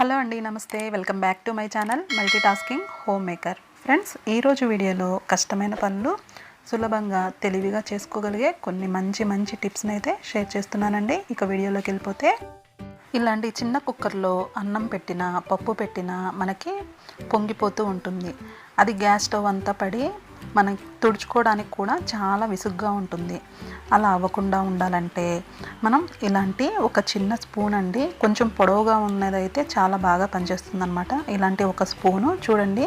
Hello అండి, నమస్తే. Welcome back to my channel Tasking Homemaker. Friends, ఈరోజు వీడియోలో కష్టమైన పనులు సులభంగా తెలివిగా చేసుకోగలిగే కొన్ని మంచి టిప్స్ని అయితే షేర్ చేస్తున్నానండి. ఇక వీడియోలోకి వెళ్ళిపోతే, ఇలాంటి చిన్న కుక్కర్లో అన్నం పెట్టినా పప్పు పెట్టినా మనకి పొంగిపోతూ ఉంటుంది. అది గ్యాస్ స్టవ్ అంతా పడి మనకి తుడుచుకోవడానికి కూడా చాలా విసుగ్గా ఉంటుంది. అలా అవ్వకుండా ఉండాలంటే మనం ఇలాంటి ఒక చిన్న స్పూన్ అండి, కొంచెం పొడవుగా ఉన్నదైతే చాలా బాగా పనిచేస్తుంది అనమాట. ఇలాంటి ఒక స్పూను చూడండి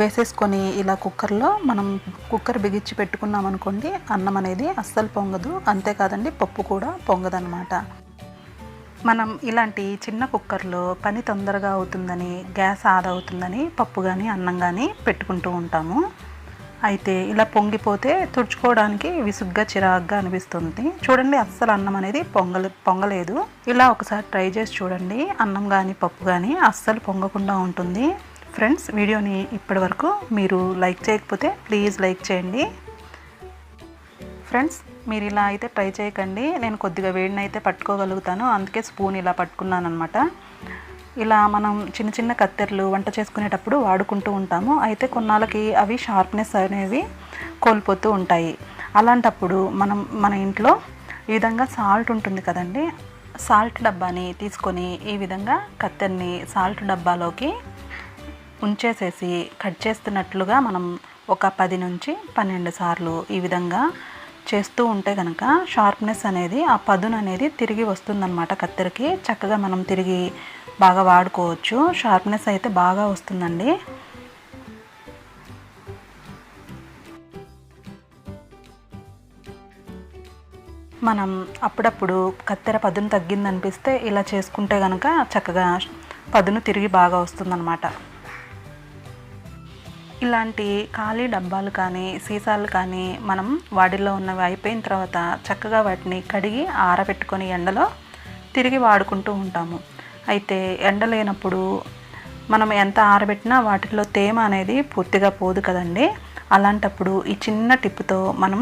వేసేసుకొని ఇలా కుక్కర్లో మనం కుక్కర్ బిగించి పెట్టుకున్నాం అనుకోండి, అన్నం అనేది అస్సలు పొంగదు. అంతేకాదండి, పప్పు కూడా పొంగదనమాట. మనం ఇలాంటి చిన్న కుక్కర్లో పని తొందరగా అవుతుందని, గ్యాస్ ఆదా అవుతుందని పప్పు కానీ అన్నం కానీ పెట్టుకుంటూ ఉంటాము. అయితే ఇలా పొంగిపోతే తుడుచుకోవడానికి విసుగ్గా చిరాగ్గా అనిపిస్తుంది. చూడండి, అస్సలు అన్నం అనేది పొంగలేదు. ఇలా ఒకసారి ట్రై చేసి చూడండి, అన్నం కానీ పప్పు కానీ అస్సలు పొంగకుండా ఉంటుంది. ఫ్రెండ్స్, వీడియోని ఇప్పటి వరకు మీరు లైక్ చేయకపోతే ప్లీజ్ లైక్ చేయండి. ఫ్రెండ్స్, మీరు ఇలా అయితే ట్రై చేయకండి. నేను కొద్దిగా వేడిని అయితే పట్టుకోగలుగుతాను, అందుకే స్పూన్ ఇలా పట్టుకున్నాను అనమాట. ఇలా మనం చిన్న కత్తెరలు వంట చేసుకునేటప్పుడు వాడుకుంటూ ఉంటాము. అయితే కొన్నాళ్ళకి అవి షార్ప్నెస్ అనేవి కోల్పోతూ ఉంటాయి. అలాంటప్పుడు మన ఇంట్లో ఈ విధంగా సాల్ట్ ఉంటుంది కదండి, సాల్ట్ డబ్బాని తీసుకొని ఈ విధంగా కత్తెరని సాల్ట్ డబ్బాలోకి ఉంచేసేసి కట్ చేస్తున్నట్లుగా మనం ఒక 10 నుంచి 12 సార్లు ఈ విధంగా చేస్తూ ఉంటే కనుక షార్ప్నెస్ అనేది, ఆ పదును అనేది తిరిగి వస్తుందన్నమాట కత్తెరకి. చక్కగా మనం తిరిగి బాగా వాడుకోవచ్చు. షార్ప్నెస్ అయితే బాగా వస్తుందండి. మనం అప్పుడప్పుడు కత్తెర పదును తగ్గిందనిపిస్తే ఇలా చేసుకుంటే కనుక చక్కగా పదును తిరిగి బాగా వస్తుందన్నమాట. ఇలాంటి ఖాళీ డబ్బాలు కానీ సీసాలు కానీ మనం వాటిల్లో ఉన్నవి అయిపోయిన తర్వాత చక్కగా వాటిని కడిగి ఆరబెట్టుకొని ఎండలో తిరిగి వాడుకుంటూ ఉంటాము. అయితే ఎండ లేనప్పుడు మనం ఎంత ఆరబెట్టినా వాటిల్లో తేమ అనేది పూర్తిగా పోదు కదండి. అలాంటప్పుడు ఈ చిన్న టిప్తో మనం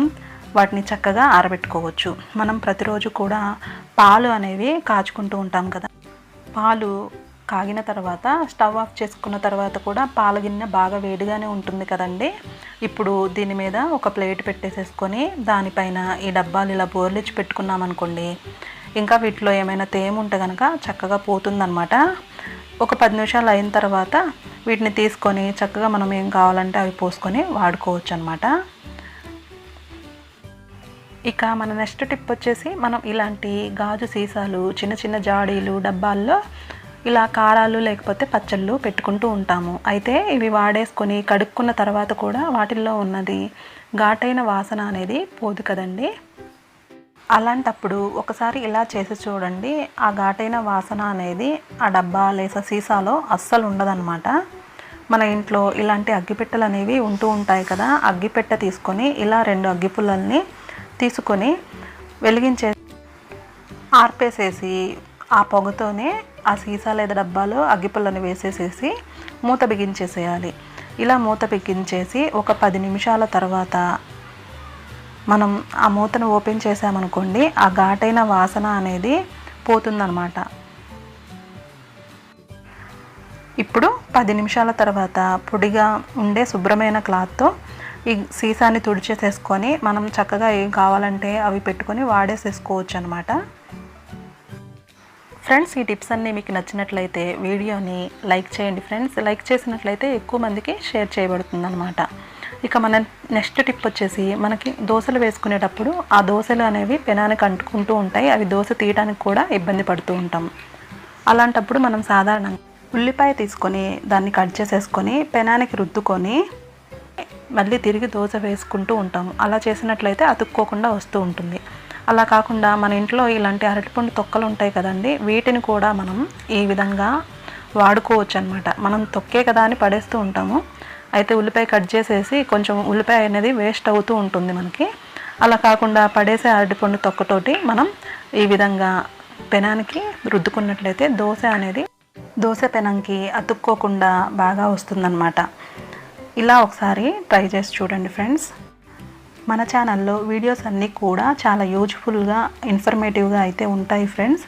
వాటిని చక్కగా ఆరబెట్టుకోవచ్చు. మనం ప్రతిరోజు కూడా పాలు అనేవి కాచుకుంటూ ఉంటాం కదా. పాలు కాగిన తర్వాత స్టవ్ ఆఫ్ చేసుకున్న తర్వాత కూడా పాల గిన్నె బాగా వేడిగానే ఉంటుంది కదండి. ఇప్పుడు దీని మీద ఒక ప్లేట్ పెట్టేసేసుకొని దానిపైన ఈ డబ్బాలు ఇలా బోర్లిచ్చి పెట్టుకున్నాం అనుకోండి, ఇంకా వీటిలో ఏమైనా తేమ ఉంటే కనుక చక్కగా పోతుందన్నమాట. ఒక 10 నిమిషాలు అయిన తర్వాత వీటిని తీసుకొని చక్కగా మనం ఏం కావాలంటే అవి పోసుకొని వాడుకోవచ్చు అనమాట. ఇక మన నెక్స్ట్ టిప్ వచ్చేసి, మనం ఇలాంటి గాజు సీసాలు, చిన్న జాడీలు, డబ్బాల్లో ఇలా కారాలు లేకపోతే పచ్చళ్ళు పెట్టుకుంటూ ఉంటాము. అయితే ఇవి వాడేసుకొని కడుక్కున్న తర్వాత కూడా వాటిల్లో ఉన్నది ఘాటైన వాసన అనేది పోదు కదండి. అలాంటప్పుడు ఒకసారి ఇలా చేసి చూడండి, ఆ ఘాటైన వాసన అనేది ఆ డబ్బా లేదా సీసాలో అస్సలు ఉండదన్నమాట. మన ఇంట్లో ఇలాంటి అగ్గిపెట్టెలు అనేవి ఉంటూ ఉంటాయి కదా. అగ్గిపెట్టె తీసుకొని ఇలా 2 అగ్గిపుల్లల్ని తీసుకొని వెలిగించే ఆర్పేసేసి ఆ పొగతోనే ఆ సీసా లేదా డబ్బాలో అగ్గిపుల్లని వేసేసేసి మూత బిగించేసేయాలి. ఇలా మూత బిగించేసి ఒక 10 నిమిషాల తర్వాత మనం ఆ మూతను ఓపెన్ చేసామనుకోండి, ఆ ఘాటైన వాసన అనేది పోతుందన్నమాట. ఇప్పుడు 10 నిమిషాల తర్వాత పొడిగా ఉండే శుభ్రమైన క్లాత్తో ఈ సీసాని తుడిచేసేసుకొని మనం చక్కగా ఏం కావాలంటే అవి పెట్టుకొని వాడేసేసుకోవచ్చు అనమాట. ఫ్రెండ్స్, ఈ టిప్స్ అన్నీ మీకు నచ్చినట్లయితే వీడియోని లైక్ చేయండి. ఫ్రెండ్స్, లైక్ చేసినట్లయితే ఎక్కువ మందికి షేర్ చేయబడుతుంది అనమాట. ఇక మన నెక్స్ట్ టిప్ వచ్చేసి, మనకి దోశలు వేసుకునేటప్పుడు ఆ దోశలు అనేవి పెనానికి అంటుకుంటూ ఉంటాయి. అవి దోశ తీయడానికి కూడా ఇబ్బంది పడుతూ ఉంటాం. అలాంటప్పుడు మనం సాధారణంగా ఉల్లిపాయ తీసుకొని దాన్ని కట్ చేసేసుకొని పెనానికి రుద్దుకొని మళ్ళీ తిరిగి దోశ వేసుకుంటూ ఉంటాము. అలా చేసినట్లయితే అతుక్కోకుండా వస్తూ ఉంటుంది. అలా కాకుండా మన ఇంట్లో ఇలాంటి అరటిపండు తొక్కలు ఉంటాయి కదండి, వీటిని కూడా మనం ఈ విధంగా వాడుకోవచ్చు అనమాట. మనం తొక్కే కదా అని పడేస్తూ ఉంటాము. అయితే ఉల్లిపాయ కట్ చేసేసి కొంచెం ఉల్లిపాయ అనేది వేస్ట్ అవుతూ ఉంటుంది మనకి. అలా కాకుండా పడేసే అరటిపండు తొక్కతోటి మనం ఈ విధంగా పెనానికి రుద్దుకున్నట్లయితే దోశ పెనంకి అతుక్కోకుండా బాగా వస్తుందన్నమాట. ఇలా ఒకసారి ట్రై చేసి చూడండి ఫ్రెండ్స్. మన ఛానల్లో వీడియోస్ అన్నీ కూడా చాలా యూజ్ఫుల్గా, ఇన్ఫర్మేటివ్గా అయితే ఉంటాయి ఫ్రెండ్స్.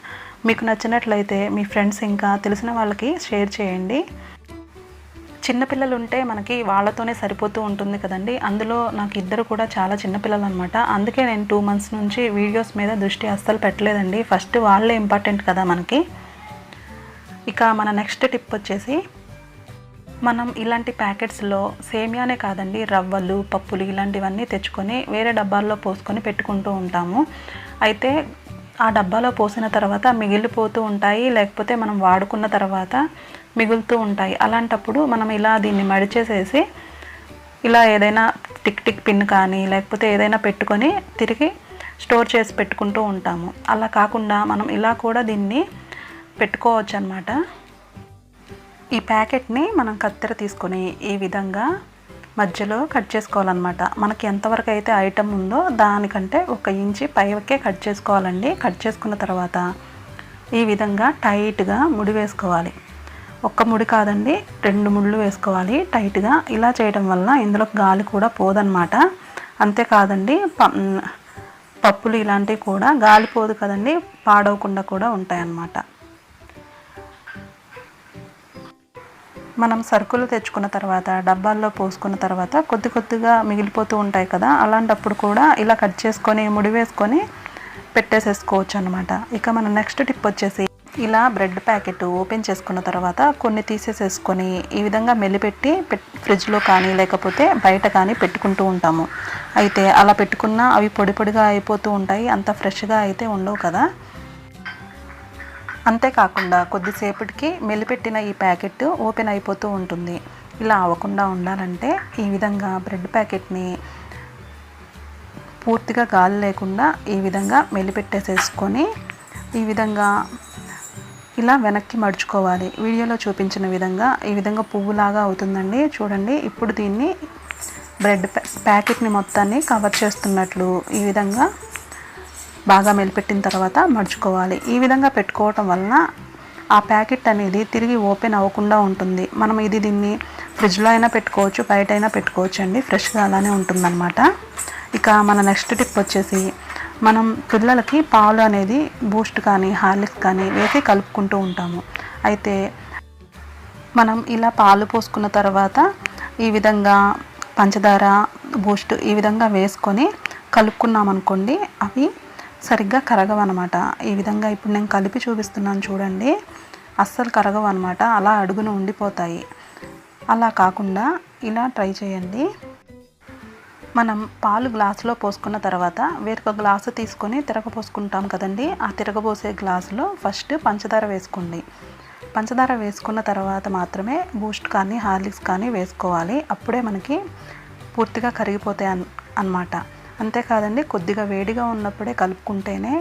మీకు నచ్చినట్లయితే మీ ఫ్రెండ్స్ ఇంకా తెలిసిన వాళ్ళకి షేర్ చేయండి. చిన్నపిల్లలు ఉంటే మనకి వాళ్ళతోనే సరిపోతూ ఉంటుంది కదండి. అందులో నాకు ఇద్దరు కూడా చాలా చిన్నపిల్లలు అనమాట. అందుకే నేను 2 months నుంచి వీడియోస్ మీద దృష్టి అస్సలు పెట్టలేదండి. ఫస్ట్ వాళ్ళే ఇంపార్టెంట్ కదా మనకి. ఇక మన నెక్స్ట్ టిప్ వచ్చేసి, మనం ఇలాంటి ప్యాకెట్స్లో సేమియానే కాదండి, రవ్వలు, పప్పులు ఇలాంటివన్నీ తెచ్చుకొని వేరే డబ్బాల్లో పోసుకొని పెట్టుకుంటూ ఉంటాము. అయితే ఆ డబ్బాలో పోసిన తర్వాత మిగిలిపోతూ ఉంటాయి, లేకపోతే మనం వాడుకున్న తర్వాత మిగులుతూ ఉంటాయి. అలాంటప్పుడు మనం ఇలా దీన్ని మడిచేసేసి ఇలా ఏదైనా టిక్ పిన్ కానీ లేకపోతే ఏదైనా పెట్టుకొని తిరిగి స్టోర్ చేసి పెట్టుకుంటూ ఉంటాము. అలా కాకుండా మనం ఇలా కూడా దీన్ని పెట్టుకోవచ్చు అన్నమాట. ఈ ప్యాకెట్ని మనం కత్తెర తీసుకొని ఈ విధంగా మధ్యలో కట్ చేసుకోవాలన్నమాట. మనకి ఎంతవరకు అయితే ఐటమ్ ఉందో దానికంటే 1 ఇంచ్ పైకే కట్ చేసుకోవాలండి. కట్ చేసుకున్న తర్వాత ఈ విధంగా టైట్గా ముడి వేసుకోవాలి. 1 ముడి కాదండి, 2 ముళ్ళు వేసుకోవాలి టైట్గా. ఇలా చేయడం వల్ల ఇందులో గాలి కూడా పోదన్నమాట. అంతేకాదండి, పప్పులు ఇలాంటివి కూడా గాలి పోదు కదండి, పాడవకుండా కూడా ఉంటాయన్నమాట. మనం సరుకులు తెచ్చుకున్న తర్వాత డబ్బాల్లో పోసుకున్న తర్వాత కొద్దిగా మిగిలిపోతూ ఉంటాయి కదా, అలాంటప్పుడు కూడా ఇలా కట్ చేసుకొని ముడి వేసుకొని పెట్టేసేసుకోవచ్చు అనమాట. ఇక మన నెక్స్ట్ టిప్ వచ్చేసి, ఇలా బ్రెడ్ ప్యాకెట్ ఓపెన్ చేసుకున్న తర్వాత కొన్ని తీసేసేసుకొని ఈ విధంగా మెలిపెట్టి ఫ్రిడ్జ్లో కానీ లేకపోతే బయట కానీ పెట్టుకుంటూ ఉంటాము. అయితే అలా పెట్టుకున్నా అవి పొడిగా అయిపోతూ ఉంటాయి, అంత ఫ్రెష్గా అయితే ఉండవు కదా. అంతేకాకుండా కొద్దిసేపటికి మెలిపెట్టిన ఈ ప్యాకెట్ ఓపెన్ అయిపోతూ ఉంటుంది. ఇలా అవ్వకుండా ఉండాలంటే ఈ విధంగా బ్రెడ్ ప్యాకెట్ని పూర్తిగా గాలి లేకుండా ఈ విధంగా మెలిపెట్టేసేసుకొని ఈ విధంగా ఇలా వెనక్కి మడుచుకోవాలి. వీడియోలో చూపించిన విధంగా ఈ విధంగా పువ్వులాగా అవుతుందండి, చూడండి. ఇప్పుడు దీన్ని బ్రెడ్ ప్యాకెట్ని మొత్తాన్ని కవర్ చేస్తున్నట్లు ఈ విధంగా బాగా మెలిపెట్టిన తర్వాత మడుచుకోవాలి. ఈ విధంగా పెట్టుకోవటం వలన ఆ ప్యాకెట్ అనేది తిరిగి ఓపెన్ అవ్వకుండా ఉంటుంది. మనం దీన్ని ఫ్రిడ్జ్లో అయినా పెట్టుకోవచ్చు, బయట అయినా పెట్టుకోవచ్చు అండి, ఫ్రెష్గా అలానే ఉంటుందన్నమాట. ఇక మన నెక్స్ట్ టిప్ వచ్చేసి, మనం పిల్లలకి పాలు అనేది బూస్ట్ కానీ హార్లిక్స్ కానీ వేసి కలుపుకుంటూ ఉంటాము. అయితే మనం ఇలా పాలు పోసుకున్న తర్వాత ఈ విధంగా పంచదార, బూస్ట్ ఈ విధంగా వేసుకొని కలుపుకున్నాం అనుకోండి, అవి సరిగ్గా కరగవు అనమాట. ఈ విధంగా ఇప్పుడు నేను కలిపి చూపిస్తున్నాను చూడండి, అస్సలు కరగవు అనమాట, అలా అడుగున ఉండిపోతాయి. అలా కాకుండా ఇలా ట్రై చేయండి. మనం పాలు గ్లాసులో పోసుకున్న తర్వాత వేరొక గ్లాసు తీసుకొని తిరగపోసుకుంటాం కదండి. ఆ తిరగబోసే గ్లాసులో ఫస్ట్ పంచదార వేసుకోండి. పంచదార వేసుకున్న తర్వాత మాత్రమే బూస్ట్ కానీ హార్లిక్స్ కానీ వేసుకోవాలి. అప్పుడే మనకి పూర్తిగా కరిగిపోతాయి అన్నమాట. అంతేకాదండి, కొద్దిగా వేడిగా ఉన్నప్పుడే కలుపుకుంటేనే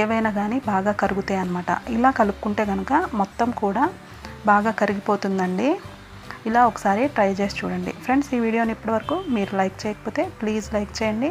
ఏవైనా కానీ బాగా కరుగుతాయి అన్నమాట. ఇలా కలుపుకుంటే కనుక మొత్తం కూడా బాగా కరిగిపోతుందండి. ఇలా ఒకసారి ట్రై చేసి చూడండి ఫ్రెండ్స్. ఈ వీడియోని ఇప్పటివరకు మీరు లైక్ చేయకపోతే ప్లీజ్ లైక్ చేయండి.